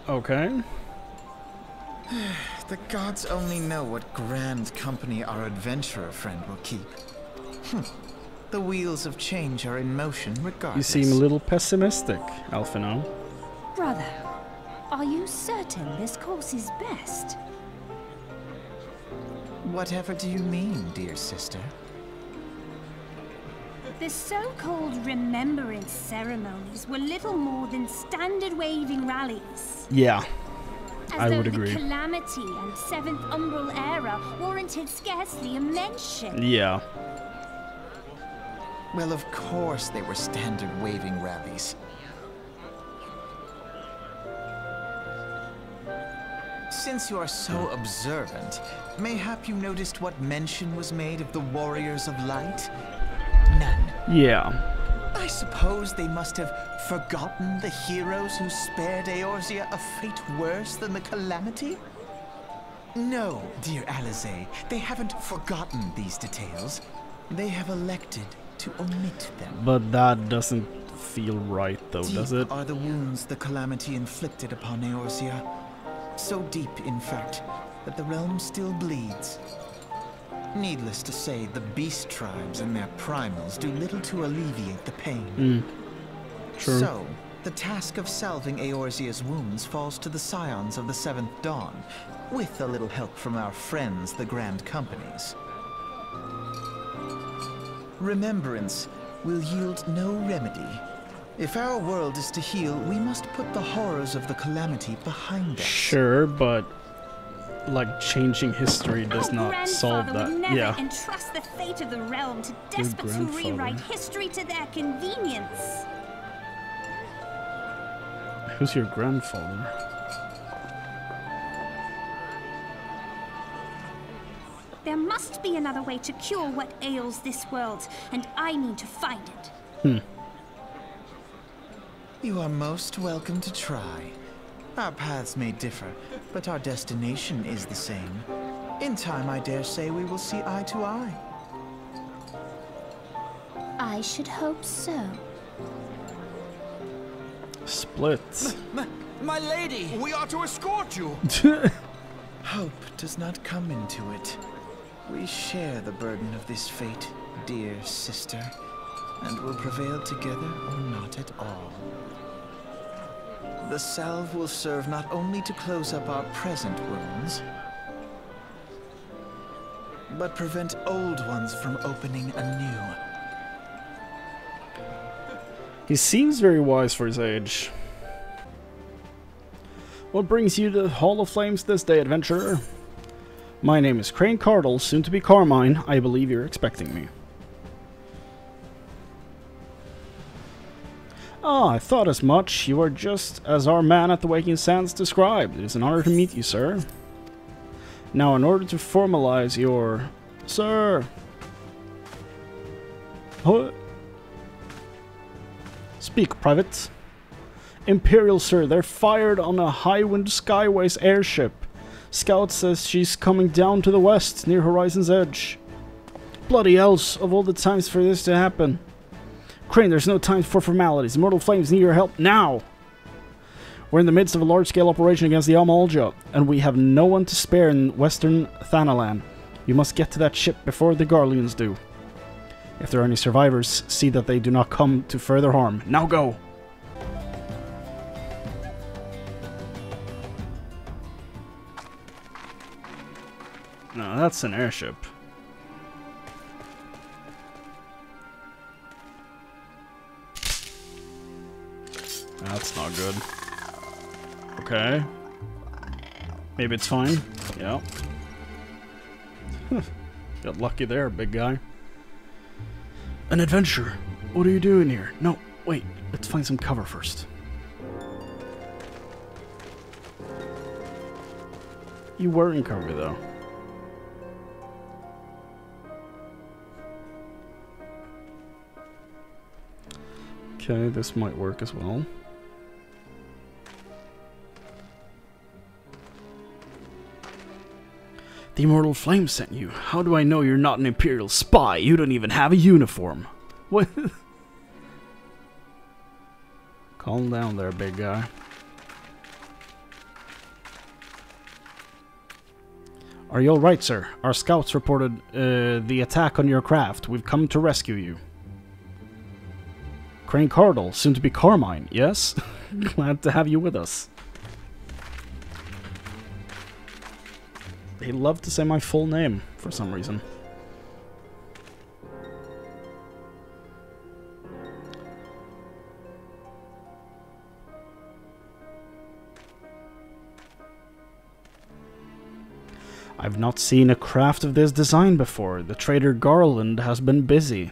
Okay. The gods only know what grand company our adventurer friend will keep. The wheels of change are in motion regardless. You seem a little pessimistic, Alphinaud. Brother, are you certain this course is best? Whatever do you mean, dear sister? The so-called remembrance ceremonies were little more than standard waving rallies. Yeah, As I though would agree. The Calamity and Seventh Umbral Era warranted scarcely a mention. Yeah. Well, of course they were standard waving rallies. Since you are so observant, mayhap you noticed what mention was made of the Warriors of Light? None. Yeah. I suppose they must have forgotten the heroes who spared Eorzea a fate worse than the Calamity? No, dear Alisaie, they haven't forgotten these details. They have elected to omit them. But that doesn't feel right, though, does it? Deep are the wounds the Calamity inflicted upon Eorzea. So deep, in fact, that the realm still bleeds. Needless to say, the beast tribes and their primals do little to alleviate the pain. True. So, the task of salving Eorzea's wounds falls to the Scions of the Seventh Dawn, with a little help from our friends, the Grand Companies. Remembrance will yield no remedy. If our world is to heal, we must put the horrors of the Calamity behind us. Sure, but like changing history does not solve that. Would never Yeah. entrust the fate of the realm to despots who rewrite history to their convenience. Who's your grandfather? There must be another way to cure what ails this world, and I need to find it. You are most welcome to try. Our paths may differ, but our destination is the same. In time, I dare say we will see eye to eye. I should hope so. Split. My lady! We are to escort you! Hope does not come into it. We share the burden of this fate, dear sister, and will prevail together or not at all. The salve will serve not only to close up our present wounds, but prevent old ones from opening anew. He seems very wise for his age. What brings you to the Hall of Flames this day, adventurer? My name is Chrane Cardle, soon to be Carmine. I believe you're expecting me. Ah, I thought as much. You are just as our man at the Waking Sands described. It is an honor to meet you, sir. Now, in order to formalize your... Sir! What? Speak, private. Imperial, sir. They're fired on a Highwind Skyways airship. Scout says she's coming down to the west, near Horizon's Edge. Bloody else, of all the times for this to happen. Chrane, there's no time for formalities. Immortal Flames need your help now. We're in the midst of a large-scale operation against the Amalja, and we have no one to spare in western Thanalan. You must get to that ship before the Garleans do. If there are any survivors, see that they do not come to further harm. Now go! No, that's an airship. That's not good. Okay. Maybe it's fine. Yeah. Got lucky there, big guy. An adventure. What are you doing here? No, wait. Let's find some cover first. You were in cover, though. Okay, this might work as well. The Immortal Flame sent you. How do I know you're not an Imperial spy? You don't even have a uniform. What? Calm down there, big guy. Are you alright, sir? Our scouts reported the attack on your craft. We've come to rescue you. Chrane Cardle, soon to be Carmine, yes? Glad to have you with us. They love to say my full name, for some reason. I've not seen a craft of this design before. The trader Garland has been busy.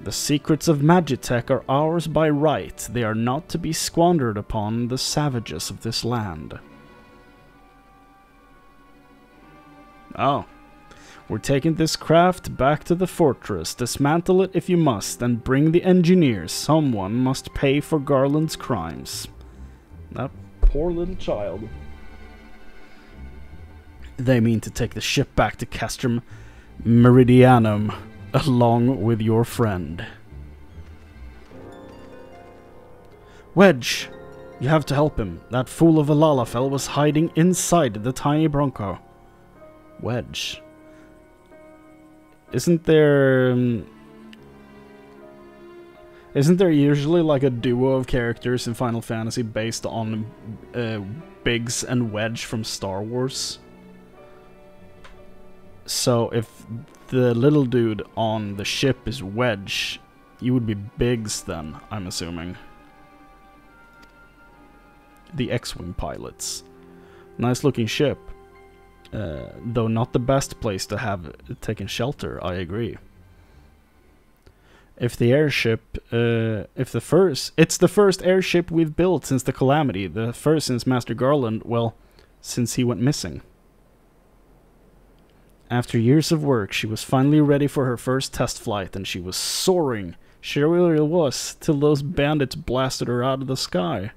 The secrets of Magitech are ours by right. They are not to be squandered upon the savages of this land. Oh. We're taking this craft back to the fortress. Dismantle it if you must, and bring the engineers. Someone must pay for Garland's crimes. That poor little child. They mean to take the ship back to Castrum Meridianum, along with your friend. Wedge, you have to help him. That fool of a Lalafell was hiding inside the tiny Bronco. Wedge. Isn't there usually like a duo of characters in Final Fantasy based on Biggs and Wedge from Star Wars? So if the little dude on the ship is Wedge, you would be Biggs then, I'm assuming. The X-Wing pilots. Nice looking ship. Though not the best place to have taken shelter, I agree. If the airship, it's the first airship we've built since the Calamity, the first since Master Garland, well, since he went missing. After years of work, she was finally ready for her first test flight, and she was soaring. She really was, till those bandits blasted her out of the sky.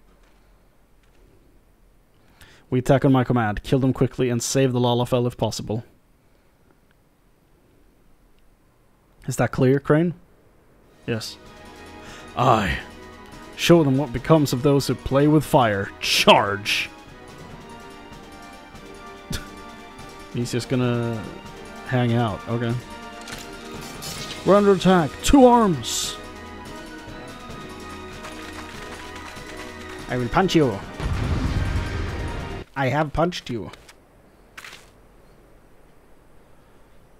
We attack on my command, kill them quickly, and save the Lalafell if possible. Is that clear, Chrane? Yes. Aye. Show them what becomes of those who play with fire. Charge! He's just gonna hang out. Okay. We're under attack. 2 arms! I will punch you. I have punched you.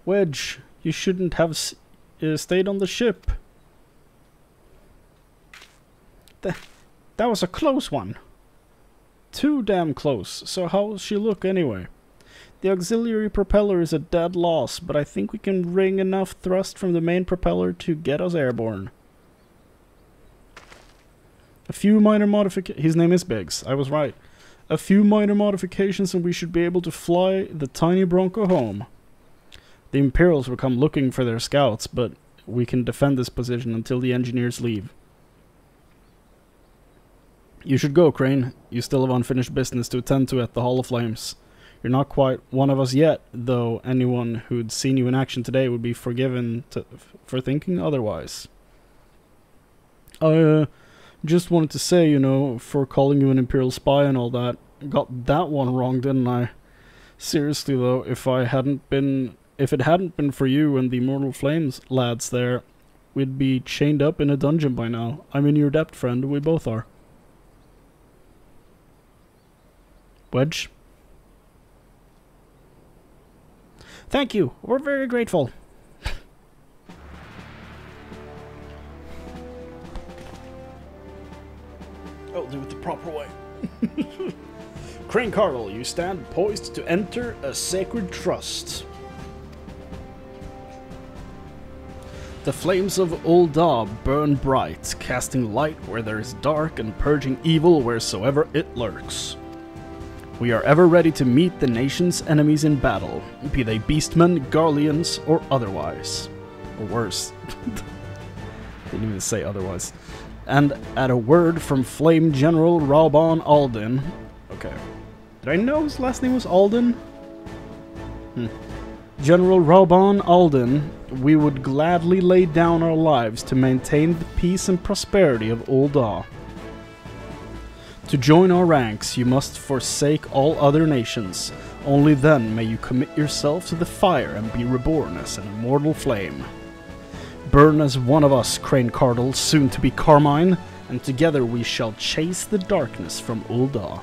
Wedge, you shouldn't have stayed on the ship. That was a close one. Too damn close. So how will she look anyway? The auxiliary propeller is a dead loss, but I think we can wring enough thrust from the main propeller to get us airborne. A few minor modifications. His name is Biggs. I was right. A few minor modifications and we should be able to fly the tiny Bronco home. The Imperials will come looking for their scouts, but we can defend this position until the engineers leave. You should go, Chrane. You still have unfinished business to attend to at the Hall of Flames. You're not quite one of us yet, though anyone who'd seen you in action today would be forgiven for thinking otherwise. I just wanted to say, you know, for calling you an Imperial spy and all that, got that one wrong, didn't I? Seriously though, if it hadn't been for you and the Immortal Flames lads there, we'd be chained up in a dungeon by now. I'm in your debt, friend. We both are. Wedge? Thank you. We're very grateful. I'll do it the proper way. Chrane Cardle, you stand poised to enter a sacred trust. The flames of Ul'dah burn bright, casting light where there is dark and purging evil wheresoever it lurks. We are ever ready to meet the nation's enemies in battle, be they beastmen, Garleans, or otherwise. Or worse. Didn't even say otherwise. And at a word from Flame General Rauban Alden... Okay. Did I know his last name was Alden? General Rauban Alden, we would gladly lay down our lives to maintain the peace and prosperity of Ul'dah. To join our ranks, you must forsake all other nations. Only then may you commit yourself to the fire and be reborn as an immortal flame. Burn as one of us, Chrane Cardle, soon to be Carmine, and together we shall chase the darkness from Ul'dah.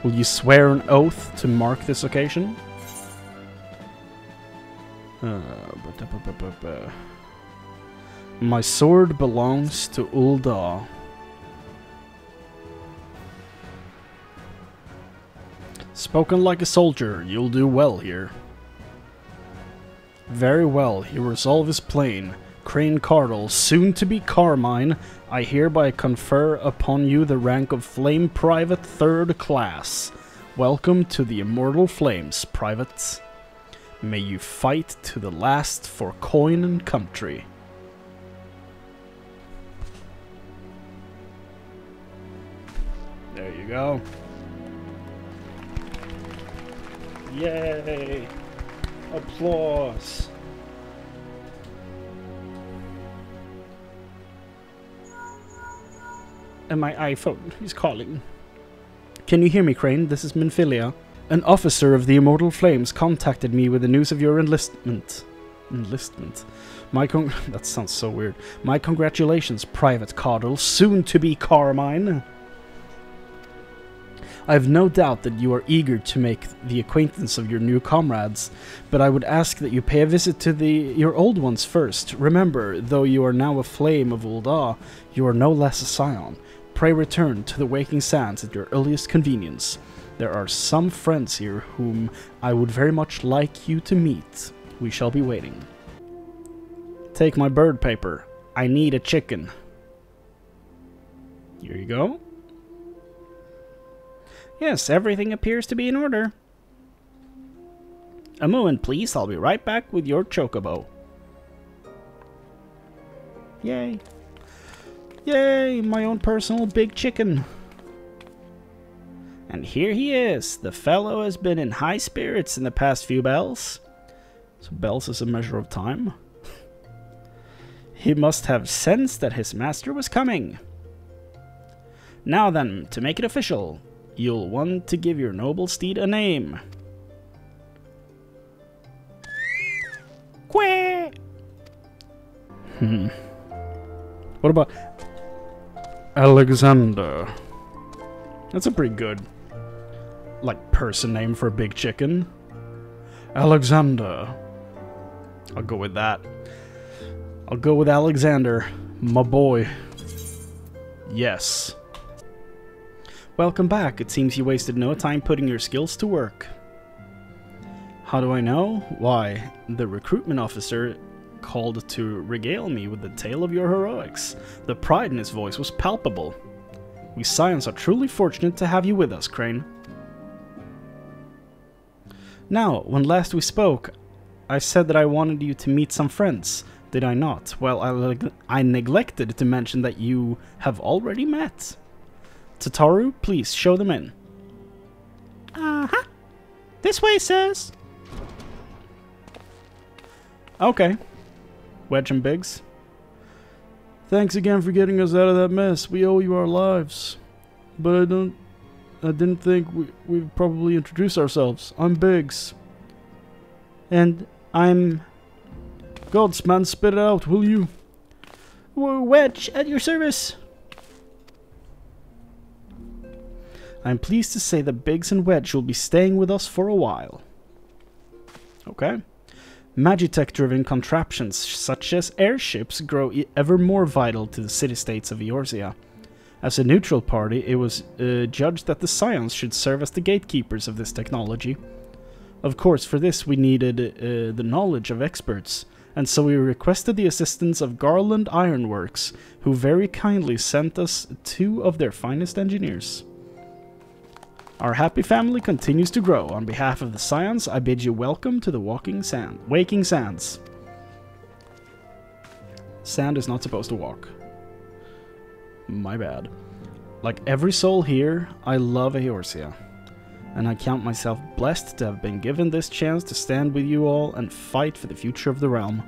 Will you swear an oath to mark this occasion? My sword belongs to Ul'dah. Spoken like a soldier, you'll do well here. Very well, your resolve is plain. Chrane Cardle, soon to be Carmine, I hereby confer upon you the rank of Flame Private 3rd Class. Welcome to the Immortal Flames, privates. May you fight to the last for coin and country. There you go. Yay! Applause! And my iPhone is calling. Can you hear me, Chrane? This is Minfilia. An officer of the Immortal Flames contacted me with the news of your enlistment. Enlistment? That sounds so weird. My congratulations, Private Cardle, soon to be Carmine. I have no doubt that you are eager to make the acquaintance of your new comrades, but I would ask that you pay a visit to your old ones first. Remember, though you are now a flame of Ul'dah, you are no less a scion. Pray return to the Waking Sands at your earliest convenience. There are some friends here whom I would very much like you to meet. We shall be waiting. Take my bird paper. I need a chicken. Here you go. Yes, everything appears to be in order. A moment, please. I'll be right back with your Chocobo. Yay. Yay, my own personal big chicken. And here he is. The fellow has been in high spirits in the past few bells. So bells is a measure of time. He must have sensed that his master was coming. Now then, to make it official, you'll want to give your noble steed a name. Quack! What about Alexander? That's a pretty good, like, person name for a big chicken. Alexander. I'll go with that. I'll go with Alexander, my boy. Yes. Welcome back. It seems you wasted no time putting your skills to work. How do I know? Why, the recruitment officer called to regale me with the tale of your heroics. The pride in his voice was palpable. We Scions are truly fortunate to have you with us, Chrane. Now, when last we spoke, I said that I wanted you to meet some friends. Did I not? Well, I neglected to mention that you have already met. Tataru, please show them in. Uh-huh. This way, sirs. Okay. Wedge and Biggs. Thanks again for getting us out of that mess. We owe you our lives. But I didn't think we'd probably introduce ourselves. I'm Biggs. And I'm... Gods, man, spit it out, will you? Wedge, at your service. I'm pleased to say that Biggs and Wedge will be staying with us for a while. Okay. Magitech-driven contraptions such as airships grow ever more vital to the city-states of Eorzea. As a neutral party, it was judged that the Scions should serve as the gatekeepers of this technology. Of course, for this we needed the knowledge of experts, and so we requested the assistance of Garland Ironworks, who very kindly sent us 2 of their finest engineers. Our happy family continues to grow. On behalf of the Scions, I bid you welcome to the Waking Sands. Sand is not supposed to walk. My bad. Like every soul here, I love Eorzea, and I count myself blessed to have been given this chance to stand with you all and fight for the future of the realm.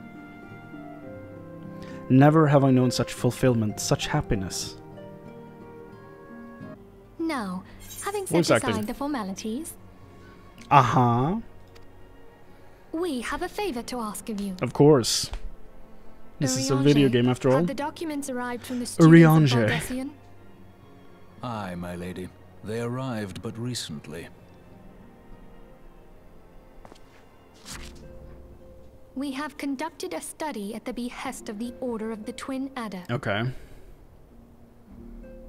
Never have I known such fulfillment, such happiness. Now, having Voice set acting. aside the formalities, Uh-huh. we have a favor to ask of you. Of course. This is a video game after all. Have the documents arrived from the students of Urianger. Baldesion? Aye, my lady. They arrived but recently. We have conducted a study at the behest of the Order of the Twin Adder. Okay.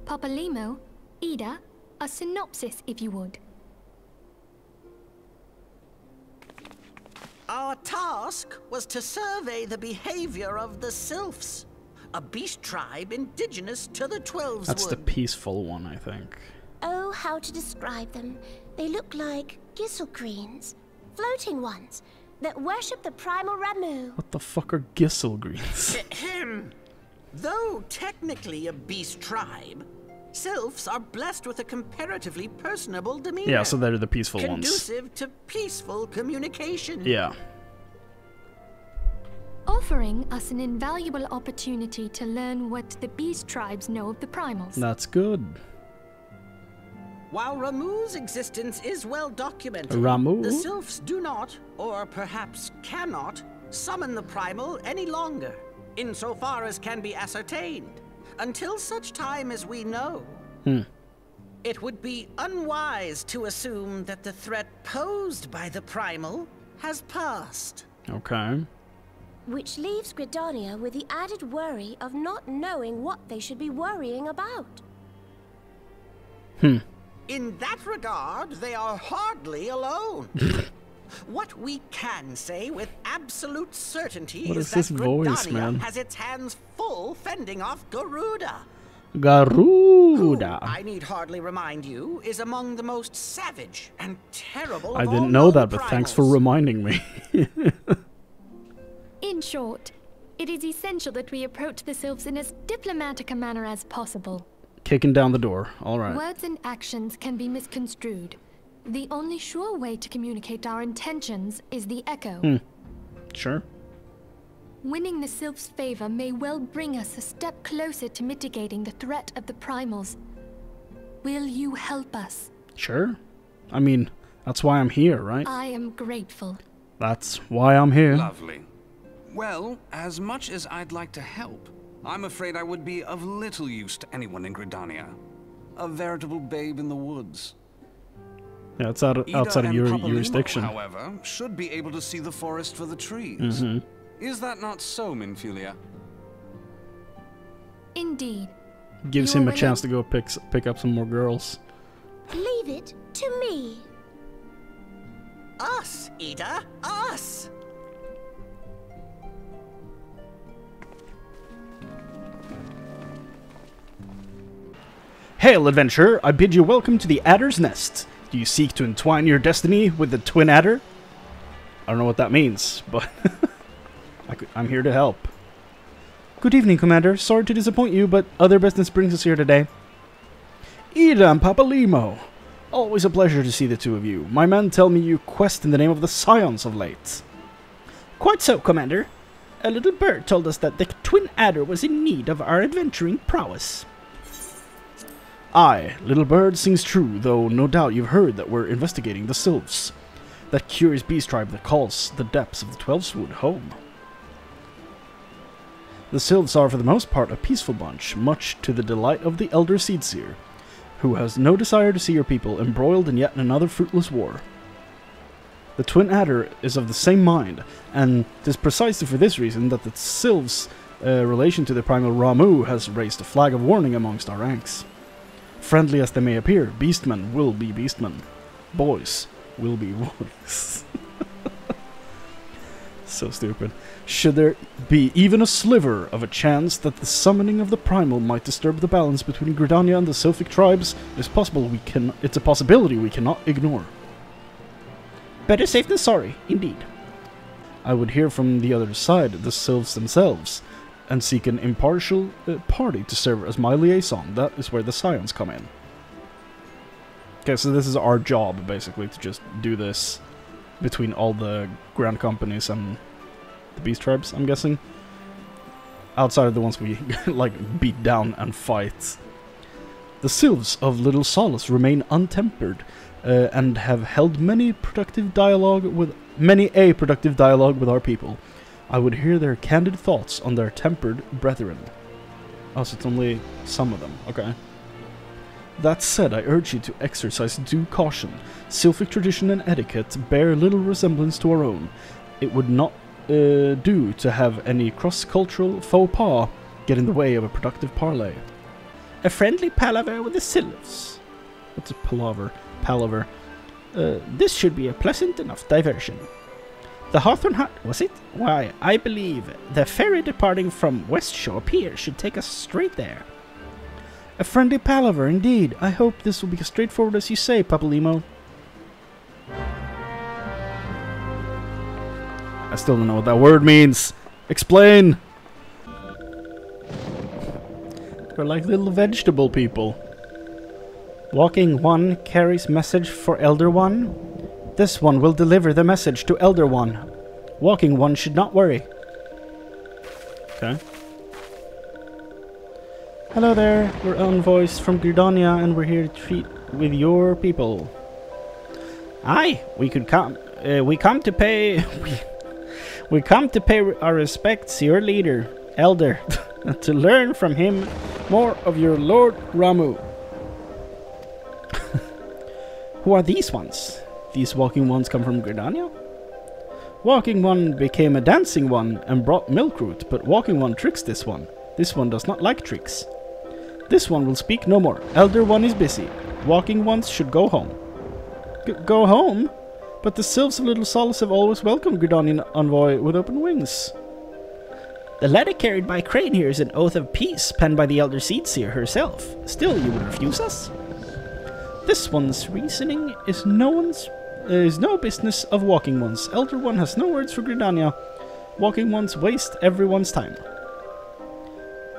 Papalimo, Ida, a synopsis if you would. Our task was to survey the behavior of the Sylphs, a beast tribe indigenous to the Twelves. That's the peaceful one, I think. Oh, how to describe them. They look like gisselgreens, floating ones, that worship the primal Ramu. What the fuck are gisselgreens? Ahem. Though technically a beast tribe, Sylphs are blessed with a comparatively personable demeanor. Yeah, so they're the peaceful ones. Conducive to peaceful communication. Yeah. Offering us an invaluable opportunity to learn what the beast tribes know of the primals. That's good. While Ramu's existence is well documented, Ramu? the Sylphs do not, or perhaps cannot, summon the primal any longer, insofar as can be ascertained, until such time as we know. It would be unwise to assume that the threat posed by the primal has passed. Okay. Which leaves Gridania with the added worry of not knowing what they should be worrying about. In that regard, they are hardly alone. What we can say with absolute certainty What is is that this voice, Gridania man? has its hands full fending off Garuda. Garuda. Who, I need hardly remind you, is among the most savage and terrible I of didn't all know known that, but thanks for primals. reminding me. In short, it is essential that we approach the Sylphs in as diplomatic a manner as possible. Kicking down the door. Alright. Words and actions can be misconstrued. The only sure way to communicate our intentions is the echo. Sure. Winning the Sylph's favor may well bring us a step closer to mitigating the threat of the primals. Will you help us? Sure. I mean, that's why I'm here, right? I am grateful. That's why I'm here. Lovely. Well, as much as I'd like to help, I'm afraid I would be of little use to anyone in Gridania. A veritable babe in the woods. Yeah, it's outside of and your Papalimo, jurisdiction. however, should be able to see the forest for the trees. Is that not so, Minfilia? Indeed. Gives You him a already- chance to go pick up some more girls. Leave it to me. Us, Ida, us! Hail, adventurer! I bid you welcome to the Adder's Nest. Do you seek to entwine your destiny with the Twin Adder? I don't know what that means, but I'm here to help. Good evening, Commander. Sorry to disappoint you, but other business brings us here today. Ida and Papalimo. Always a pleasure to see the two of you. My men tell me you quest in the name of the Scions of late. Quite so, Commander. A little bird told us that the Twin Adder was in need of our adventuring prowess. Aye, little bird sings true, though no doubt you've heard that we're investigating the Sylphs, that curious beast tribe that calls the depths of the Twelveswood home. The Sylphs are for the most part a peaceful bunch, much to the delight of the elder Seedseer, who has no desire to see your people embroiled in yet another fruitless war. The Twin Adder is of the same mind, and 'tis precisely for this reason that the Sylphs' relation to the primal Ramu has raised a flag of warning amongst our ranks. Friendly as they may appear, beastmen will be beastmen. Boys will be boys. So stupid. Should there be even a sliver of a chance that the summoning of the primal might disturb the balance between Gridania and the Sylphic tribes, it's a possibility we cannot ignore. Better safe than sorry, indeed. I would hear from the other side, the Sylphs themselves, and seek an impartial party to serve as my liaison. That is where the Scions come in. Okay, so this is our job, basically, to just do this between all the grand companies and the beast tribes, I'm guessing. Outside of the ones we, like, beat down and fight. The Sylphs of Little Solace remain untempered, and have held many a productive dialogue with our people. I would hear their candid thoughts on their tempered brethren. Oh, so it's only some of them. Okay. That said, I urge you to exercise due caution. Sylphic tradition and etiquette bear little resemblance to our own. It would not do to have any cross-cultural faux pas get in the way of a productive parley. A friendly palaver with the Sylphs. What's a palaver? Palaver. This should be a pleasant enough diversion. The Hawthorne Hut, was it? Why, I believe the ferry departing from West Shore Pier should take us straight there. A friendly palaver, indeed. I hope this will be as straightforward as you say, Papalimo. I still don't know what that word means. Explain! They're like little vegetable people. Walking One carries message for Elder One. This one will deliver the message to Elder One. Walking One should not worry. Okay. Hello there, we're envoys from Gridania and we're here to treat with your people. Aye, we come to pay our respects to your leader, Elder, and to learn from him more of your Lord Ramu. Who are these ones? These walking ones come from Gridania? Walking One became a dancing one and brought Milkroot, but Walking One tricks this one. This one does not like tricks. This one will speak no more. Elder One is busy. Walking Ones should go home. Go home? But the Sylphs of Little Solace have always welcomed Gridanian envoy with open wings. The letter carried by Chrane here is an oath of peace penned by the Elder Seedseer herself. Still, you would refuse us? This one's reasoning is no business of Walking Ones. Elder One has no words for Gridania. Walking Ones waste everyone's time.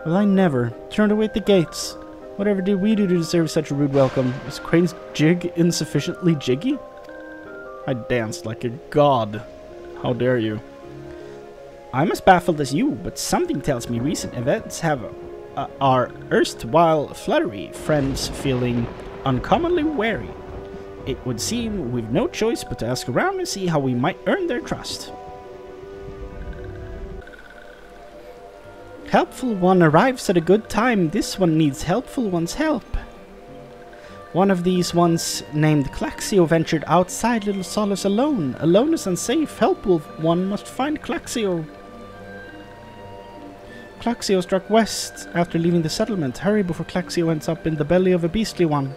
Well, I never turned away at the gates. Whatever did we do to deserve such a rude welcome? Was Crane's jig insufficiently jiggy? I danced like a god. How dare you? I'm as baffled as you, but something tells me recent events have our erstwhile fluttery friends feeling uncommonly wary. It would seem we've no choice but to ask around and see how we might earn their trust. Helpful One arrives at a good time. This one needs Helpful One's help. One of these ones, named Claxio, ventured outside Little Solace alone. Alone is unsafe. Helpful One must find Claxio. Claxio struck west after leaving the settlement. Hurry before Claxio ends up in the belly of a beastly one.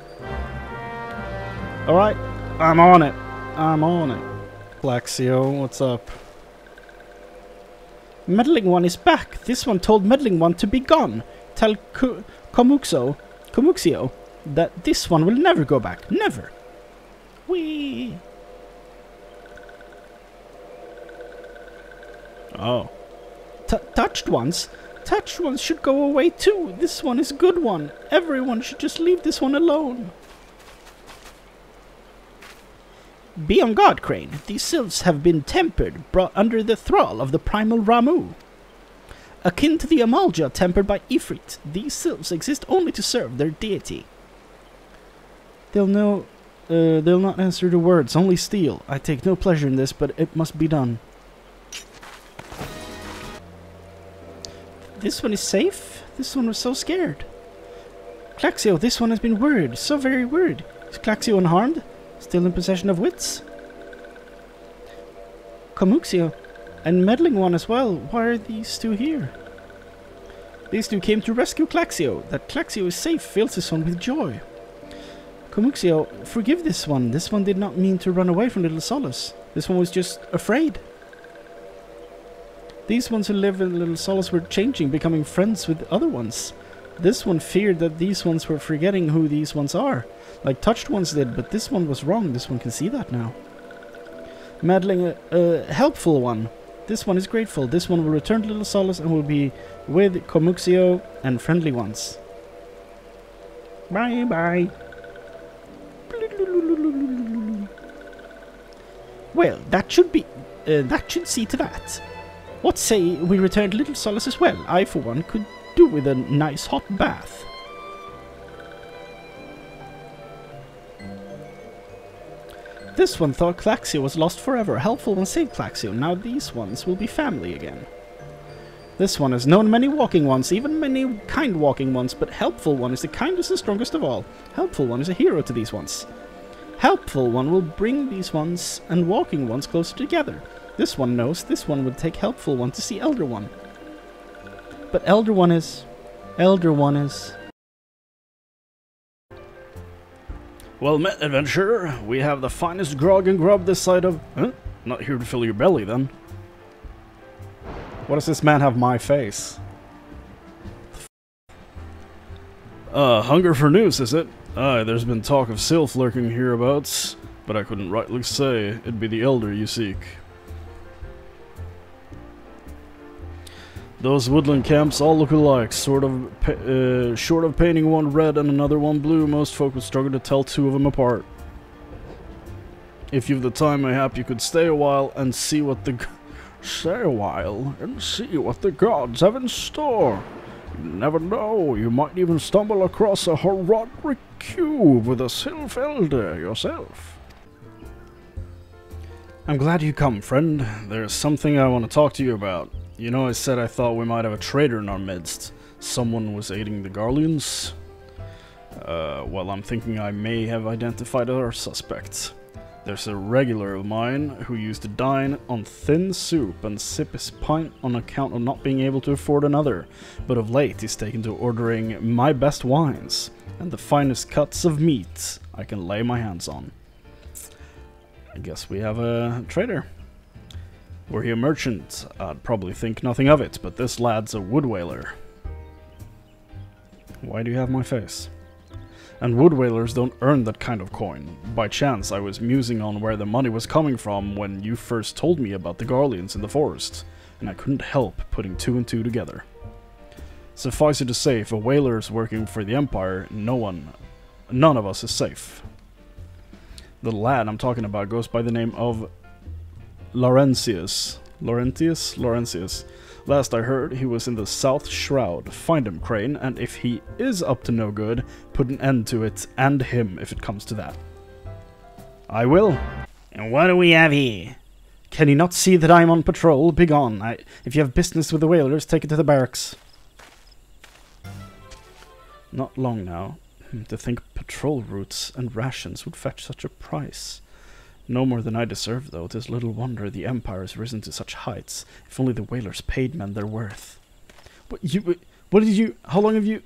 Alright, I'm on it. I'm on it. Claxio, what's up? Meddling One is back. This one told Meddling One to be gone. Tell Komuxio that this one will never go back. Never. Whee! Oh. Touched ones? Touched ones should go away too. This one is a good one. Everyone should just leave this one alone. Be on guard, Chrane. These Sylphs have been tempered, brought under the thrall of the primal Ramu. Akin to the Amalja tempered by Ifrit, these Sylphs exist only to serve their deity. They'll not answer the words, only steal. I take no pleasure in this, but it must be done. This one is safe? This one was so scared. Claxio, this one has been worried, so very worried. Is Claxio unharmed? Still in possession of wits? Komuxio and Meddling One as well. Why are these two here? These two came to rescue Claxio. That Claxio is safe fills his son with joy. Komuxio, forgive this one. This one did not mean to run away from Little Solace. This one was just afraid. These ones who live in Little Solace were changing, becoming friends with other ones. This one feared that these ones were forgetting who these ones are. Like Touched Ones did, but this one was wrong. This one can see that now. Meddling, Helpful One. This one is grateful. This one will return to Little Solace and will be with Komuxio and Friendly Ones. Bye bye. Well, that should see to that. What say we return to Little Solace as well? I, for one, could do with a nice hot bath. This one thought Claxio was lost forever. Helpful one saved Claxio. Now these ones will be family again. This one has known many walking ones, even many kind walking ones, but Helpful one is the kindest and strongest of all. Helpful one is a hero to these ones. Helpful one will bring these ones and walking ones closer together. This one knows this one would take Helpful one to see Elder one. But Elder one is... Well met, adventurer. We have the finest grog and grub this side of... Huh? Not here to fill your belly, then. What does this man have my face? Hunger for news, is it? Aye, there's been talk of Sylph lurking hereabouts, but I couldn't rightly say. It'd be the Elder you seek. Those woodland camps all look alike, short of painting one red and another one blue. Most folk would struggle to tell two of them apart. If you've the time, mayhap you could stay a while and see what the gods have in store. You never know, you might even stumble across a heroic cube with a Sylph Elder yourself. I'm glad you come, friend. There's something I want to talk to you about. You know, I said I thought we might have a traitor in our midst. Someone was aiding the Garleans. Well, I'm thinking I may have identified our suspect. There's a regular of mine who used to dine on thin soup and sip his pint on account of not being able to afford another, but of late he's taken to ordering my best wines and the finest cuts of meat I can lay my hands on. I guess we have a traitor. Were he a merchant, I'd probably think nothing of it, but this lad's a wood whaler. Why do you have my face? And wood whalers don't earn that kind of coin. By chance, I was musing on where the money was coming from when you first told me about the Garleans in the forest, and I couldn't help putting two and two together. Suffice it to say, if a whaler is working for the Empire, none of us is safe. The lad I'm talking about goes by the name of Laurentius. Laurentius. Last I heard, he was in the South Shroud. Find him, Chrane, and if he is up to no good, put an end to it, and him, if it comes to that. I will. And what do we have here? Can you not see that I'm on patrol? Begone. If you have business with the whalers, take it to the barracks. Not long now. To think patrol routes and rations would fetch such a price. No more than I deserve, though. 'Tis little wonder the Empire has risen to such heights. If only the whalers paid men their worth. How long have you...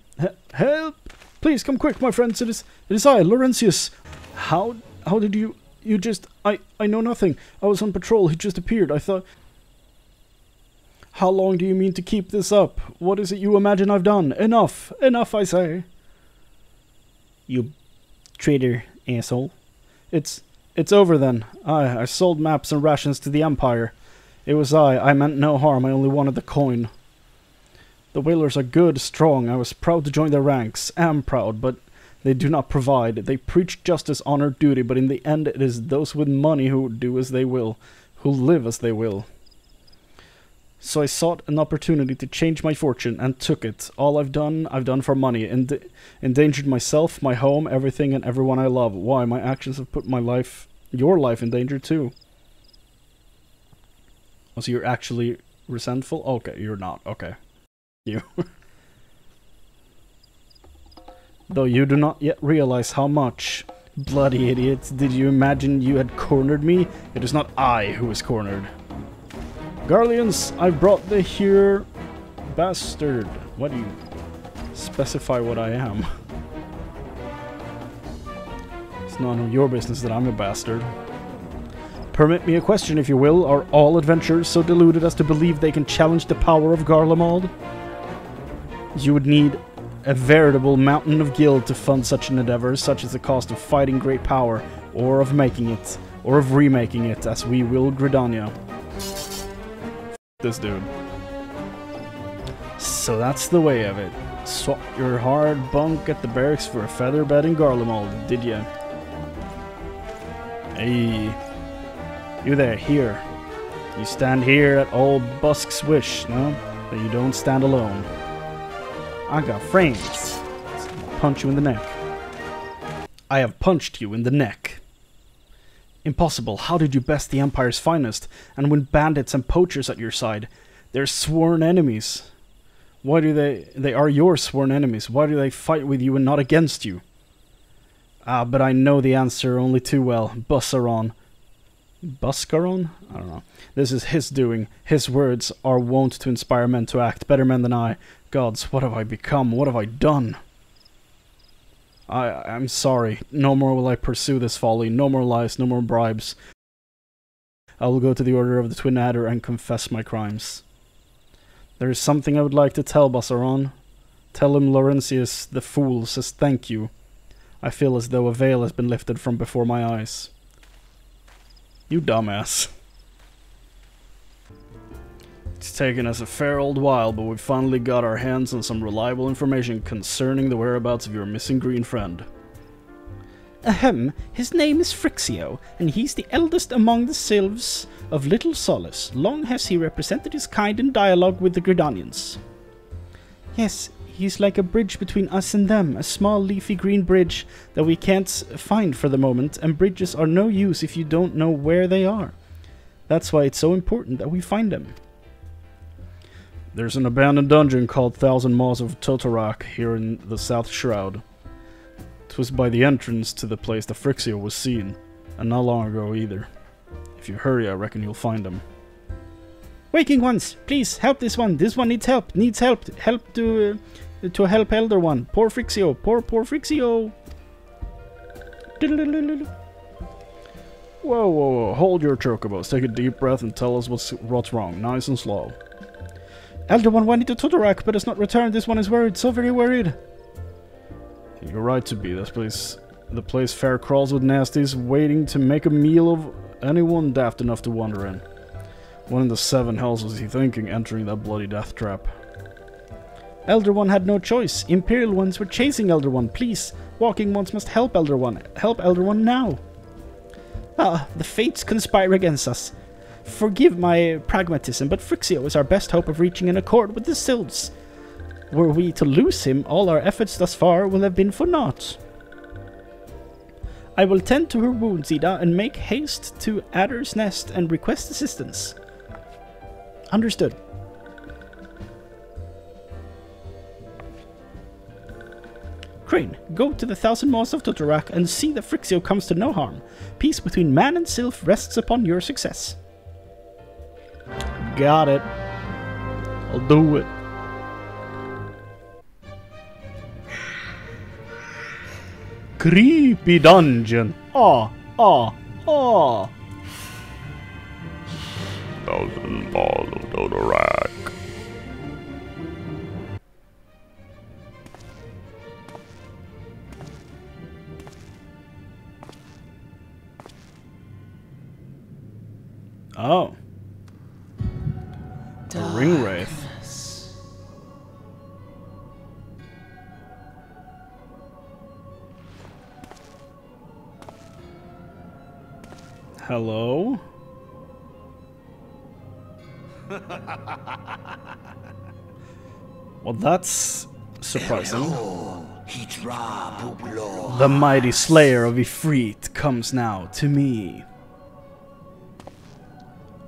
Help! Please, come quick, my friends. It is I, Laurentius. How did you just... I know nothing. I was on patrol. He just appeared. I thought... How long do you mean to keep this up? What is it you imagine I've done? Enough! Enough, I say! You traitor, asshole. It's over then. I sold maps and rations to the Empire. It was I meant no harm, I only wanted the coin. The whalers are good, strong, I was proud to join their ranks. Am proud, but they do not provide. They preach justice, honor, duty, but in the end it is those with money who do as they will, who live as they will. So I sought an opportunity to change my fortune, and took it. All I've done for money, endangered myself, my home, everything and everyone I love. Why, my actions have put your life in danger too. Oh, so you're actually resentful? Okay, you're not. Okay. You. Though you do not yet realize how much. Bloody idiots, did you imagine you had cornered me? It is not I who is cornered. Garleans, I've brought the here bastard. What do you specify what I am? It's none of your business that I'm a bastard. Permit me a question, if you will. Are all adventurers so deluded as to believe they can challenge the power of Garlemald? You would need a veritable mountain of guild to fund such an endeavor, such as the cost of fighting great power, or of making it, or of remaking it, as we will Gridania. This dude. So that's the way of it. Swap your hard bunk at the barracks for a feather bed in Garlemald, did ya? Hey. You there, here. You stand here at old Busk's wish, no? But you don't stand alone. I got friends. Punch you in the neck. I have punched you in the neck. Impossible. How did you best the Empire's finest and win bandits and poachers at your side? They're sworn enemies. Why do they are your sworn enemies. Why do they fight with you and not against you? Ah, but I know the answer only too well. Buscaron. Buscaron? I don't know. This is his doing. His words are wont to inspire men to act, better men than I. Gods, what have I become? What have I done? I'm sorry. No more will I pursue this folly. No more lies, no more bribes. I will go to the Order of the Twin Adder and confess my crimes. There is something I would like to tell Buscaron. Tell him Laurentius, the fool, says thank you. I feel as though a veil has been lifted from before my eyes. You dumbass. It's taken us a fair old while, but we've finally got our hands on some reliable information concerning the whereabouts of your missing green friend. Ahem, his name is Frixio, and he's the eldest among the Sylphs of Little Solace. Long has he represented his kind in dialogue with the Gridanians. Yes, he's like a bridge between us and them, a small leafy green bridge that we can't find for the moment, and bridges are no use if you don't know where they are. That's why it's so important that we find them. There's an abandoned dungeon called Thousand Maws of Totorak here in the South Shroud. It was by the entrance to the place the Frixio was seen, and not long ago either. If you hurry, I reckon you'll find him. Waking ones, please help this one. This one needs help. Help to help Elder One. Poor Frixio. Poor Frixio. Whoa. Hold your chocobos. Take a deep breath and tell us what's wrong. Nice and slow. Elder One went into Totorak, but has not returned. This one is worried. So very worried. You're right to be. The place fair crawls with nasties, waiting to make a meal of anyone daft enough to wander in. What in the seven hells was he thinking, entering that bloody death trap? Elder One had no choice. Imperial ones were chasing Elder One. Please, walking ones must help Elder One. Help Elder One now. Ah, the fates conspire against us. Forgive my pragmatism, but Frixio is our best hope of reaching an accord with the Sylphs. Were we to lose him, all our efforts thus far will have been for naught. I will tend to her wounds, Ida, and make haste to Adder's Nest and request assistance. Understood. Chrane, go to the Thousand Maws of Totorak and see that Frixio comes to no harm. Peace between man and Sylph rests upon your success. Got it. I'll do it. Creepy dungeon. Thousand Maws of Totorak. Oh. A Ringwraith. Hello? Well, that's surprising. The mighty slayer of Ifrit comes now to me.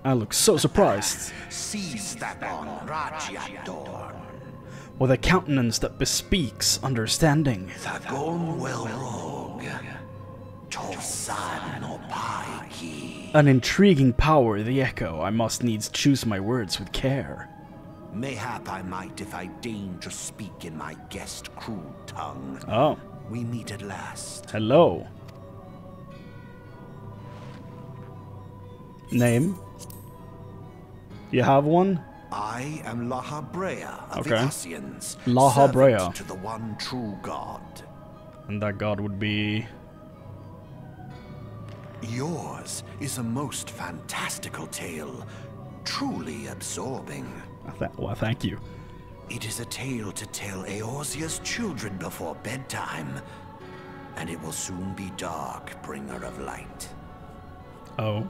I look so surprised. With a countenance that bespeaks understanding. An intriguing power, the echo. I must needs choose my words with care. Mayhap I might if I deign to speak in my guest crude tongue. Oh. We meet at last. Hello. Name? You have one? I am Lahabrea of the Scions. Lahabrea. To the one true God. And that God would be... Yours is a most fantastical tale, truly absorbing. Well, thank you. It is a tale to tell Eorzea's children before bedtime, and it will soon be dark, bringer of light. Oh.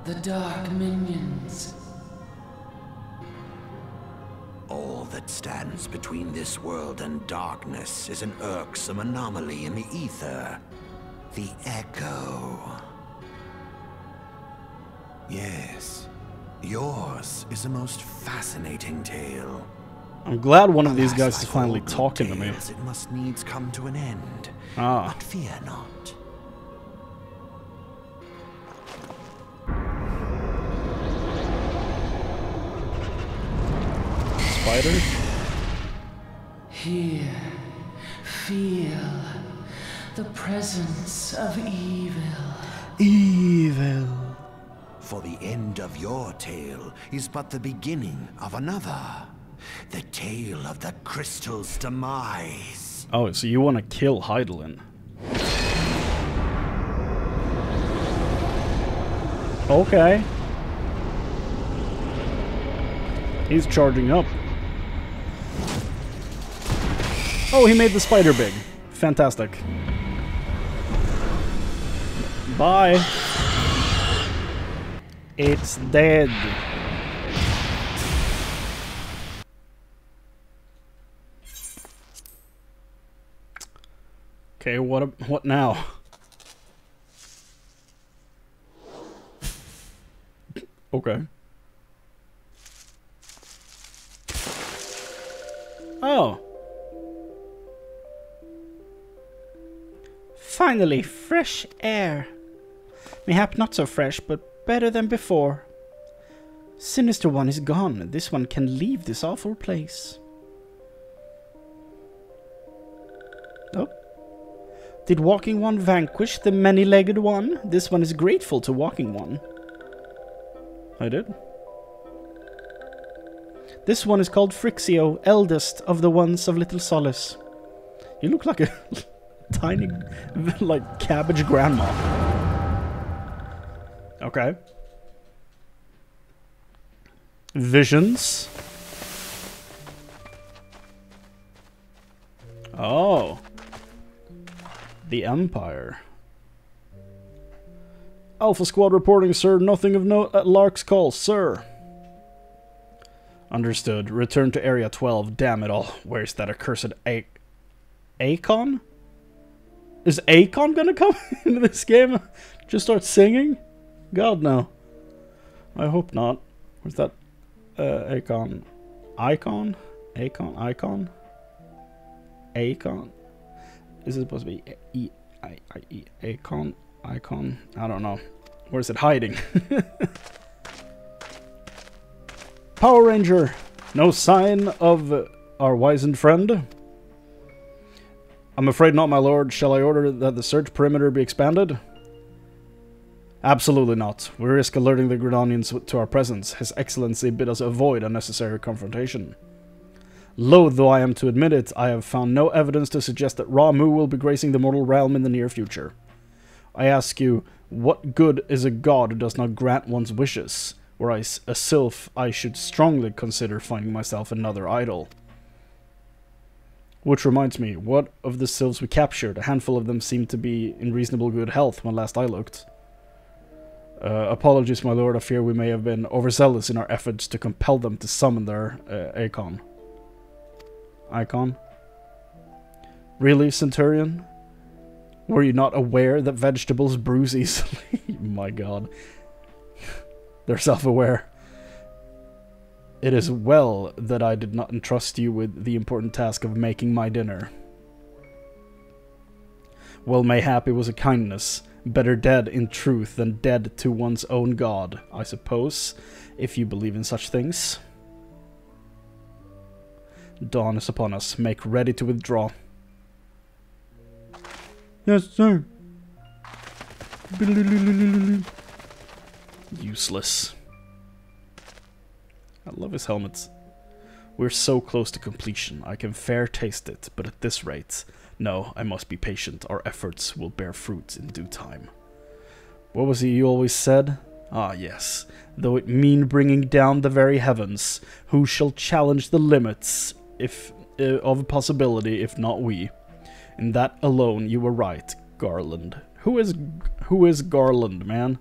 The dark minions. All that stands between this world and darkness is an irksome anomaly in the ether. The echo. Yes, yours is a most fascinating tale. I'm glad one of these Alas, guys is like finally all good talking to me. tales, it must needs come to an end. Ah. But fear not. Spider? Here, feel the presence of evil. Evil. For the end of your tale is but the beginning of another. The tale of the crystal's demise. Oh, so you want to kill Heidelin? Okay. He's charging up. Oh, he made the spider big. Fantastic. Bye. It's dead. Okay, what now? Okay. Oh. Finally, fresh air. Mayhap not so fresh, but better than before. Sinister One is gone. This one can leave this awful place. Oh. Did Walking One vanquish the many-legged one? This one is grateful to Walking One. I did. This one is called Frixio, eldest of the ones of Little Solace. You look like a tiny, like, cabbage grandma. Okay. Visions. Oh. The Empire. Alpha Squad reporting, sir. Nothing of note at Lark's call, sir. Understood. Return to Area 12. Damn it all. Where's that accursed Akon? Is Akon gonna come into this game? Just start singing? God, no. I hope not. Where's that? Akon. Icon? Akon? Icon? Akon? Is it supposed to be E-I-I-E? Akon? Icon? I don't know. Where's it hiding? Power Ranger! No sign of our wizened friend? I'm afraid not, my lord. Shall I order that the search perimeter be expanded? Absolutely not. We risk alerting the Gridanians to our presence. His Excellency bid us avoid unnecessary confrontation. Loath though I am to admit it, I have found no evidence to suggest that Ramu will be gracing the mortal realm in the near future. I ask you, what good is a god who does not grant one's wishes? Were I a Sylph, I should strongly consider finding myself another idol. Which reminds me, what of the Sylphs we captured? A handful of them seemed to be in reasonable good health when last I looked. Apologies, my lord, I fear we may have been overzealous in our efforts to compel them to summon their Icon. Icon? Really, Centurion? Were you not aware that vegetables bruise easily? My god. They're self-aware. It is well that I did not entrust you with the important task of making my dinner. Well, mayhap it was a kindness. Better dead in truth than dead to one's own god, I suppose, if you believe in such things. Dawn is upon us. Make ready to withdraw. Yes, sir. Useless. I love his helmets. We're so close to completion. I can fair taste it, but at this rate, no, I must be patient. Our efforts will bear fruit in due time. What was it you always said? Ah, yes. Though it mean bringing down the very heavens, who shall challenge the limits of possibility, if not we? In that alone, you were right, Garland. Who is Garland, man?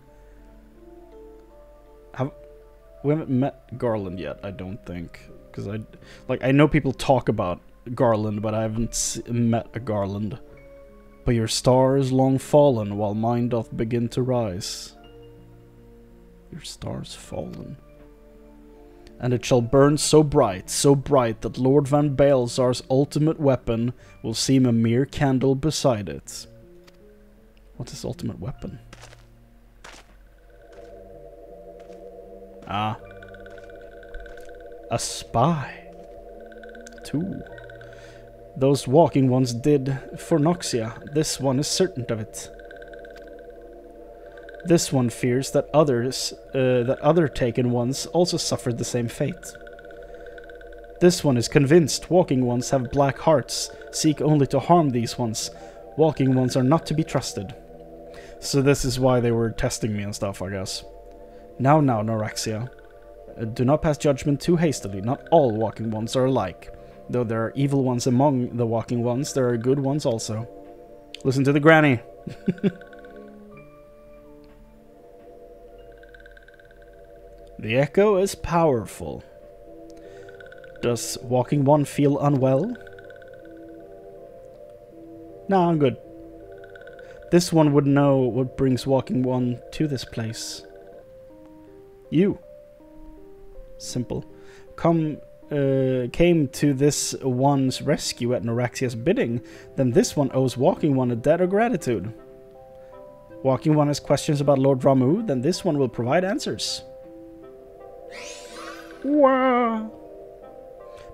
We haven't met Garland yet, I don't think, because I know people talk about Garland, but I haven't met a Garland. But your star is long fallen, while mine doth begin to rise. Your star's fallen. And it shall burn so bright that Lord Van Baelsar's ultimate weapon will seem a mere candle beside it. What's his ultimate weapon? Ah. A spy. 2. Those walking ones did for Noxia. This one is certain of it. This one fears that other taken ones also suffered the same fate. This one is convinced walking ones have black hearts, seek only to harm these ones. Walking ones are not to be trusted. So this is why they were testing me and stuff, I guess. Now, Noraxia. Do not pass judgment too hastily. Not all walking ones are alike. Though there are evil ones among the walking ones, there are good ones also. Listen to the granny. The echo is powerful. Does walking one feel unwell? Nah, I'm good. This one would know what brings walking one to this place. You. Simple. Came to this one's rescue at Noraxia's bidding, then this one owes walking one a debt of gratitude. Walking one has questions about Lord Ramu, then this one will provide answers. Wow.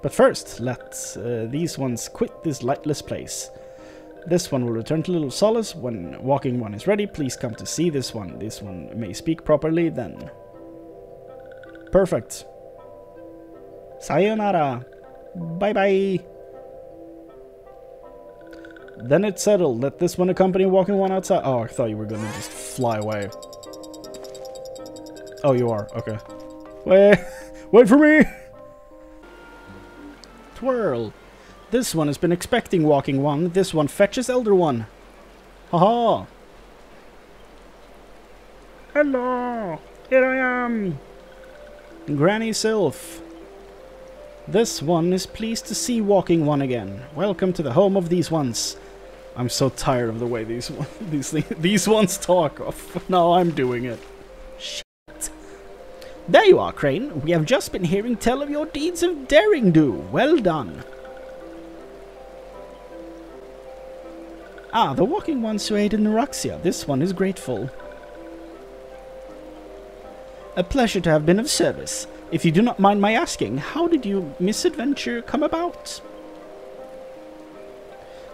But first, let these ones quit this lightless place. This one will return to Little Solace. When walking one is ready, please come to see this one. This one may speak properly then. Perfect. Sayonara. Bye-bye. Then it's settled. Let this one accompany walking one outside. Oh, I thought you were gonna just fly away. Oh, you are. Okay. Wait for me! Twirl. This one has been expecting walking one. This one fetches elder one. Haha. Hello. Here I am. Granny Sylph. This one is pleased to see walking one again. Welcome to the home of these ones. I'm so tired of the way these ones talk. Oh, now I'm doing it. Shit. There you are, Chrane. We have just been hearing tell of your deeds of daring-do. Well done. Ah, the walking ones who aided Noraxia. This one is grateful. A pleasure to have been of service. If you do not mind my asking, how did your misadventure come about?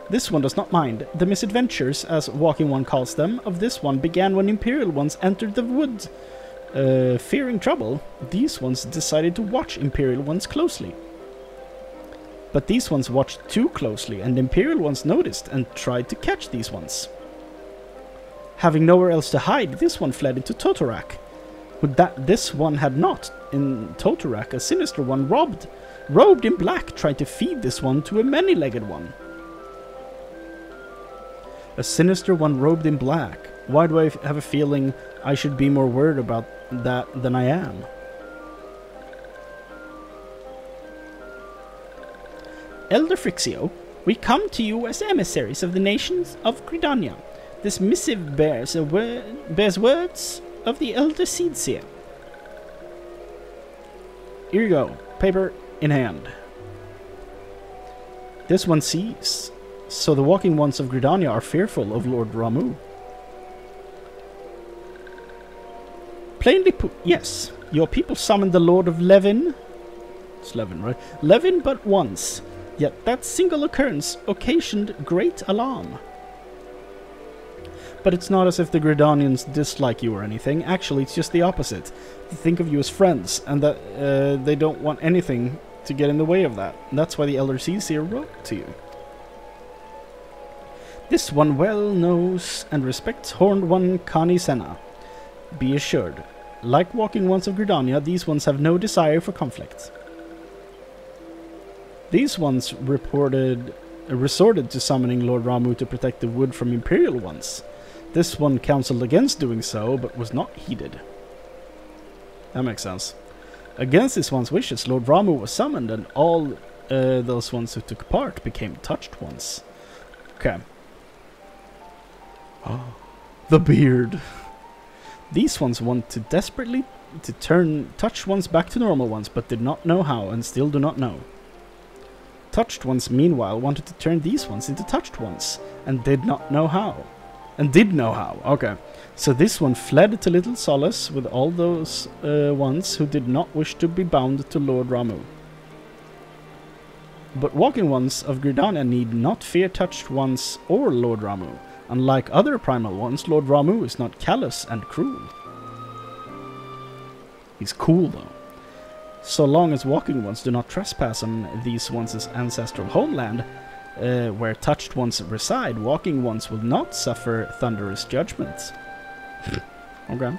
This one does not mind. The misadventures, as walking one calls them, of this one began when Imperial ones entered the wood. Fearing trouble, these ones decided to watch Imperial ones closely. But these ones watched too closely, and Imperial ones noticed and tried to catch these ones. Having nowhere else to hide, this one fled into Totorak. But that this one had not. In Totorak, a sinister one robed in black, tried to feed this one to a many-legged one. A sinister one robed in black. Why do I have a feeling I should be more worried about that than I am? Elder Frixio, we come to you as emissaries of the nations of Gridania. This missive bears words of the Elder Seedseer. Here you go, paper in hand. This one sees. So the walking ones of Gridania are fearful of Lord Ramu. Plainly put, yes. Your people summoned the Lord of Levin. It's Levin, right? Levin but once. Yet that single occurrence occasioned great alarm. But it's not as if the Gridanians dislike you or anything. Actually, it's just the opposite. They think of you as friends, and that they don't want anything to get in the way of that. And that's why the Elder Seedseer wrote to you. This one well knows and respects Horned One Kani Senna. Be assured, like walking ones of Gridania, these ones have no desire for conflict. These ones resorted to summoning Lord Ramu to protect the wood from Imperial ones. This one counseled against doing so, but was not heeded. That makes sense. Against this one's wishes, Lord Ramu was summoned, and all those ones who took part became touched ones. Okay. The beard. These ones want to desperately turn touched ones back to normal ones, but did not know how and still do not know. Touched ones, meanwhile, wanted to turn these ones into touched ones and did not know how. And did know how. Okay. So this one fled to Little Solace with all those ones who did not wish to be bound to Lord Ramuh. But walking ones of Gridania need not fear touched ones or Lord Ramuh. Unlike other primal ones, Lord Ramuh is not callous and cruel. He's cool though. So long as walking ones do not trespass on these ones' ancestral homeland, where touched ones reside, walking ones will not suffer thunderous judgments. Okay.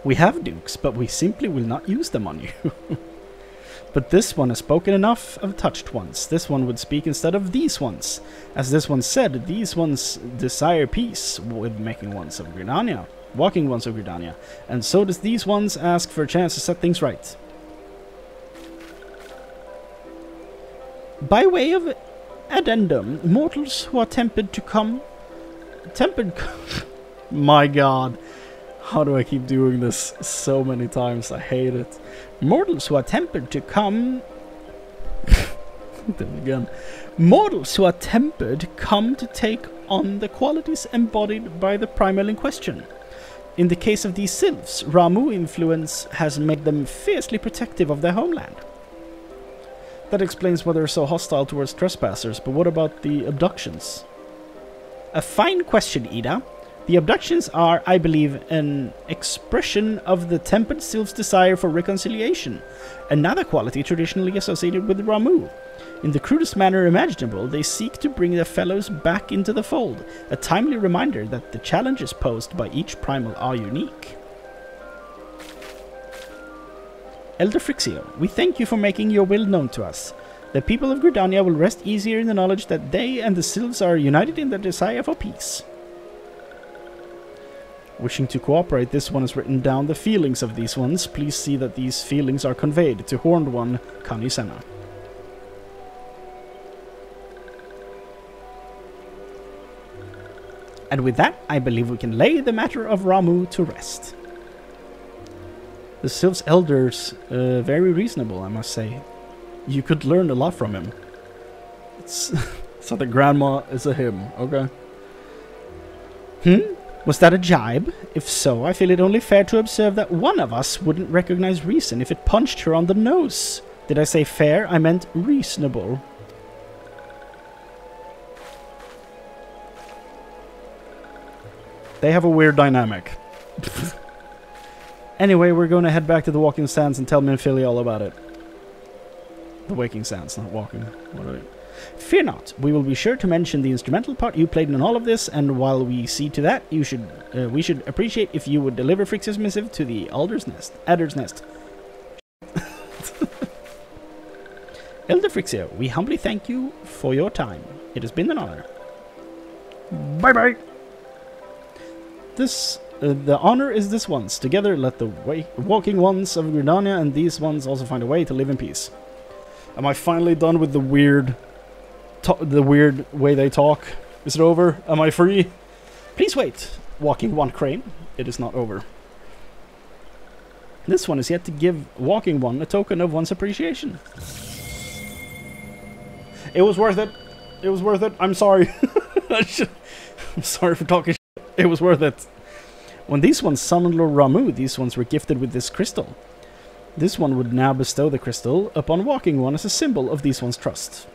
We have dukes, but we simply will not use them on you. But this one has spoken enough of touched ones. This one would speak instead of these ones. As this one said, these ones desire peace with making ones of Gridania. Walking ones of Gridania. And so does these ones ask for a chance to set things right. By way of addendum, mortals who are tempted to come... My god. How do I keep doing this so many times? I hate it. Mortals who are tempered to come... Then again. Mortals who are tempered come to take on the qualities embodied by the primal in question. In the case of these Sylphs, Ramuh influence has made them fiercely protective of their homeland. That explains why they're so hostile towards trespassers, but what about the abductions? A fine question, Ida. The abductions are, I believe, an expression of the tempered Sylph's desire for reconciliation, another quality traditionally associated with Ramuh. In the crudest manner imaginable, they seek to bring their fellows back into the fold, a timely reminder that the challenges posed by each primal are unique. Elder Frixio, we thank you for making your will known to us. The people of Gridania will rest easier in the knowledge that they and the Sylphs are united in their desire for peace. Wishing to cooperate, this one has written down the feelings of these ones. Please see that these feelings are conveyed to Horned One Kanisena. And with that, I believe we can lay the matter of Ramuh to rest. The Sylph's elders, very reasonable, I must say. You could learn a lot from him. It's so the grandma is a him, okay? Was that a jibe? If so, I feel it only fair to observe that one of us wouldn't recognize reason if it punched her on the nose. Did I say fair? I meant reasonable. They have a weird dynamic. Anyway, we're going to head back to the Walking Sands and tell Minfili all about it. The Waking Sands, not Walking. What are they? Fear not, we will be sure to mention the instrumental part you played in all of this, and while we see to that, we should appreciate if you would deliver Frixio's missive to the Adder's Nest. Elder Frixio, we humbly thank you for your time. It has been an honor. Bye-bye. The honor is this one's. Together, let the walking ones of Gridania and these ones also find a way to live in peace. Am I finally done with the weird way they talk? Is it over? Am I free? Please wait. Walking one Chrane. It is not over. This one is yet to give walking one a token of one's appreciation. It was worth it. It was worth it. I'm sorry. I'm sorry for talking shit. It was worth it. When these ones summoned Lord Ramuh, these ones were gifted with this crystal. This one would now bestow the crystal upon walking one as a symbol of these one's trust.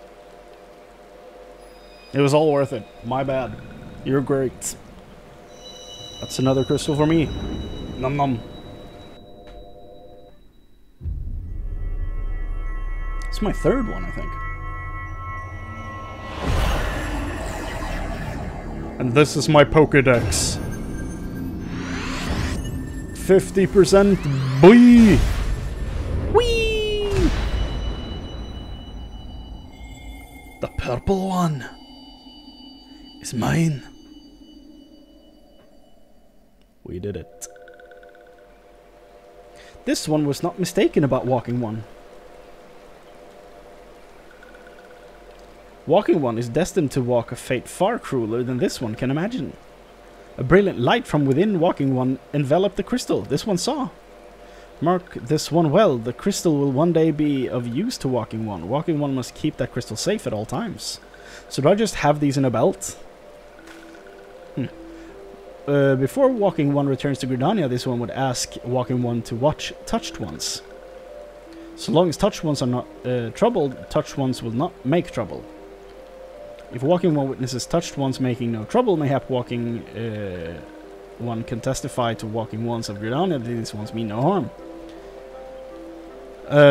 It was all worth it. My bad. You're great. That's another crystal for me. Nom nom. It's my third one, I think. And this is my Pokédex. 50% boy! Whee! The purple one is mine. We did it. This one was not mistaken about walking one. Walking One is destined to walk a fate far crueler than this one can imagine. A brilliant light from within Walking One enveloped the crystal this one saw. Mark this one well, the crystal will one day be of use to Walking One. Walking One must keep that crystal safe at all times. So do I just have these in a belt? Before Walking One returns to Gridania, this one would ask Walking One to watch Touched Ones. So long as Touched Ones are not troubled, Touched Ones will not make trouble. If Walking One witnesses Touched Ones making no trouble, mayhap Walking One can testify to Walking Ones of Gridania that these ones mean no harm.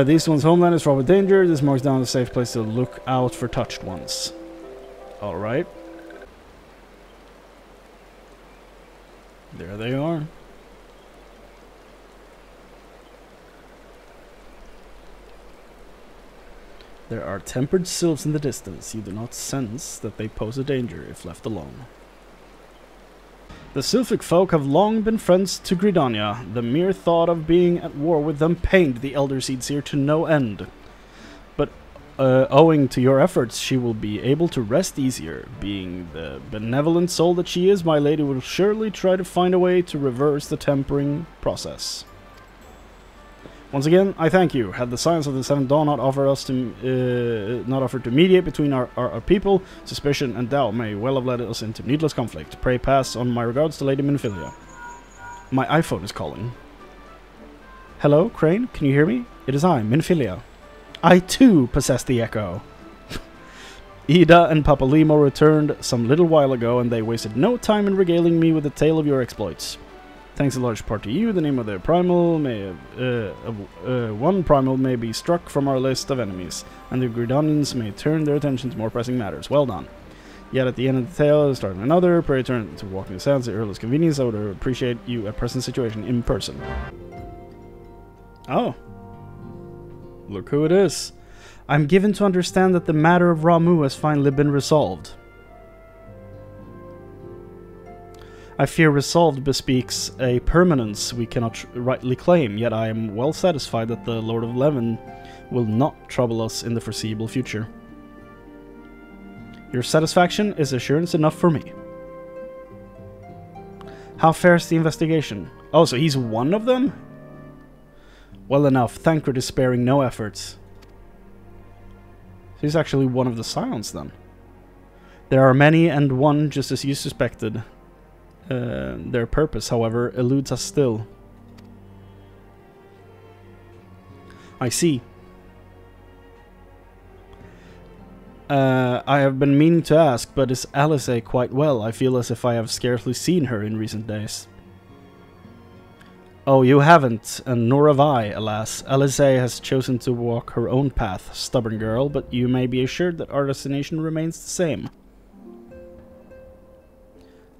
These ones' homeland is fraught with danger. This marks down a safe place to look out for Touched Ones. Alright. There they are. There are tempered sylphs in the distance. You do not sense that they pose a danger if left alone. The Sylphic folk have long been friends to Gridania. The mere thought of being at war with them pained the Elder Seedseer to no end. But owing to your efforts, she will be able to rest easier. Being the benevolent soul that she is, my lady will surely try to find a way to reverse the tempering process. Once again, I thank you. Had the Scions of the Seventh Dawn not offered to mediate between our people, suspicion and doubt may well have led us into needless conflict. Pray pass on my regards to Lady Minfilia. My iPhone is calling. Hello, Chrane? Can you hear me? It is I, Minfilia. I too possess the echo. Ida and Papalimo returned some little while ago, and they wasted no time in regaling me with the tale of your exploits. Thanks in large part to you, the name of the primal may one primal may be struck from our list of enemies, and the Gridanians may turn their attention to more pressing matters. Well done. Yet at the end of the tale, starting another, pray turn to walking the sands at your earliest convenience. I would appreciate you at present situation in person. Oh. Look who it is. I'm given to understand that the matter of Ramuh has finally been resolved. I fear resolved bespeaks a permanence we cannot rightly claim, yet I am well satisfied that the Lord of Leven will not trouble us in the foreseeable future. Your satisfaction is assurance enough for me. How fares the investigation? Oh, so he's one of them? Well enough, Thancred is sparing no efforts. He's actually one of the Scions then. There are many and one just as you suspected. Their purpose, however, eludes us still. I see. I have been meaning to ask, but is Alisaie quite well? I feel as if I have scarcely seen her in recent days. Oh, you haven't, and nor have I, alas. Alisaie has chosen to walk her own path, stubborn girl, but you may be assured that our destination remains the same.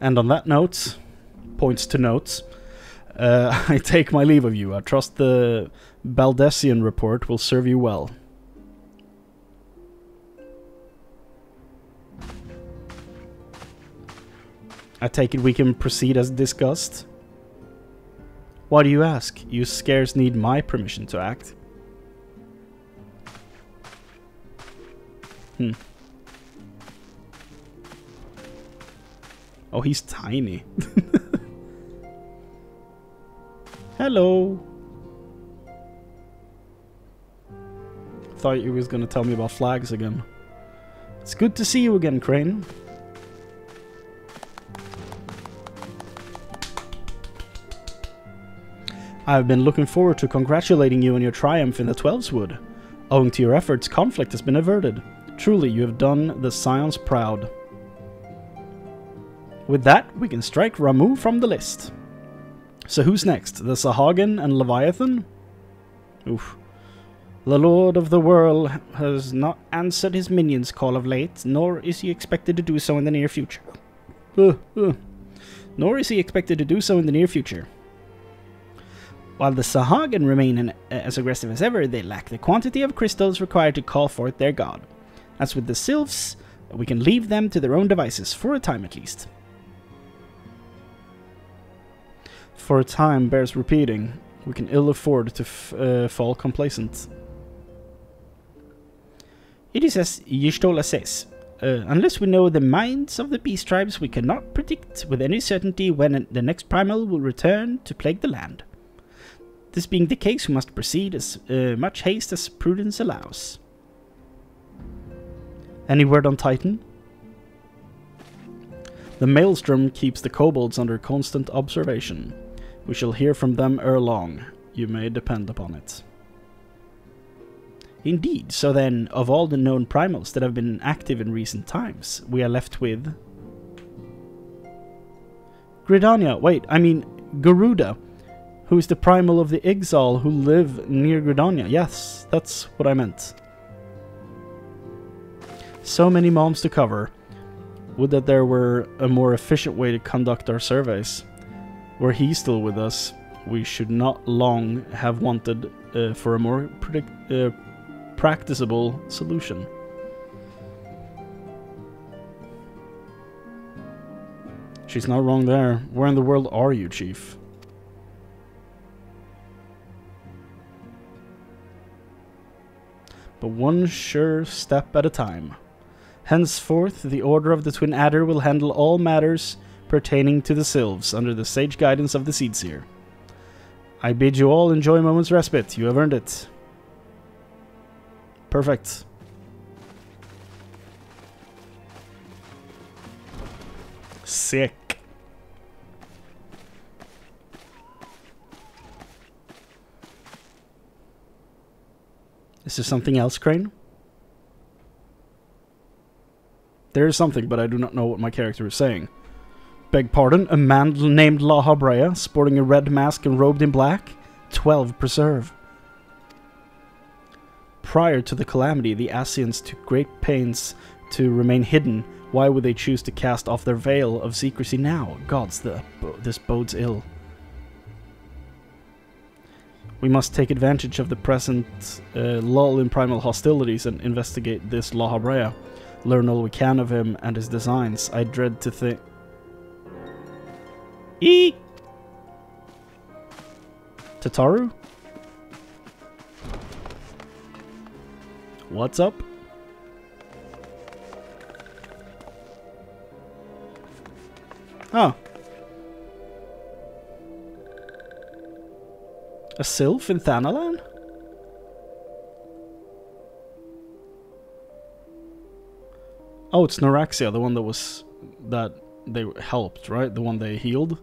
And on that note, points to notes, I take my leave of you. I trust the Baldessian report will serve you well. I take it we can proceed as discussed. Why do you ask? You scarce need my permission to act. Oh, he's tiny. Hello. Thought you was gonna tell me about flags again. It's good to see you again, Chrane. I've been looking forward to congratulating you on your triumph in the Twelveswood. Owing to your efforts, conflict has been averted. Truly, you have done the Scions proud. With that, we can strike Ramuh from the list. So who's next? The Sahagin and Leviathan? Oof. The Lord of the World has not answered his minions' call of late, nor is he expected to do so in the near future. Nor is he expected to do so in the near future. While the Sahagin remain as aggressive as ever, they lack the quantity of crystals required to call forth their god. As with the Sylphs, we can leave them to their own devices, for a time at least. For a time bears repeating. We can ill afford to fall complacent. It is as Y'shtola says. unless we know the minds of the beast tribes, we cannot predict with any certainty when the next primal will return to plague the land. This being the case, we must proceed as much haste as prudence allows. Any word on Titan? The maelstrom keeps the kobolds under constant observation. We shall hear from them ere long. You may depend upon it. Indeed, so then, of all the known primals that have been active in recent times, we are left with... Gridania, wait, I mean Garuda, who is the primal of the Ixal who live near Gridania. Yes, that's what I meant. So many moms to cover. Would that there were a more efficient way to conduct our surveys. Were he still with us, we should not long have wanted for a more practicable solution. She's not wrong there. Where in the world are you, Chief? But one sure step at a time. Henceforth, the Order of the Twin Adder will handle all matters pertaining to the Sylphs under the sage guidance of the Seedseer. I bid you all enjoy a moment's respite. You have earned it. Perfect. Sick. Is there something else, Chrane? There is something, but I do not know what my character is saying. Beg pardon, a man named Lahabrea, sporting a red mask and robed in black? 12 preserve. Prior to the calamity, the Ascians took great pains to remain hidden. Why would they choose to cast off their veil of secrecy now? Gods, this bodes ill. We must take advantage of the present lull in primal hostilities and investigate this Lahabrea. Learn all we can of him and his designs. I dread to think... Eek! Tataru? What's up? Oh. A Sylph in Thanalan? Oh, it's Neuraxia, the one that they helped, right? The one they healed.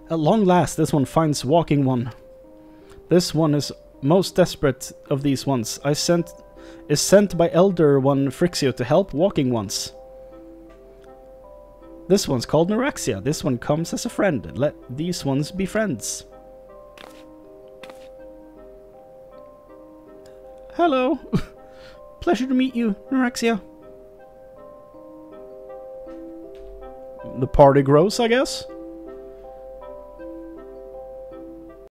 At long last, this one finds Walking One. This one is most desperate of these ones. Is sent by Elder One Phrixio to help Walking Ones. This one's called Neuraxia. This one comes as a friend. Let these ones be friends. Hello. Pleasure to meet you, Neuraxia. The party grows, I guess.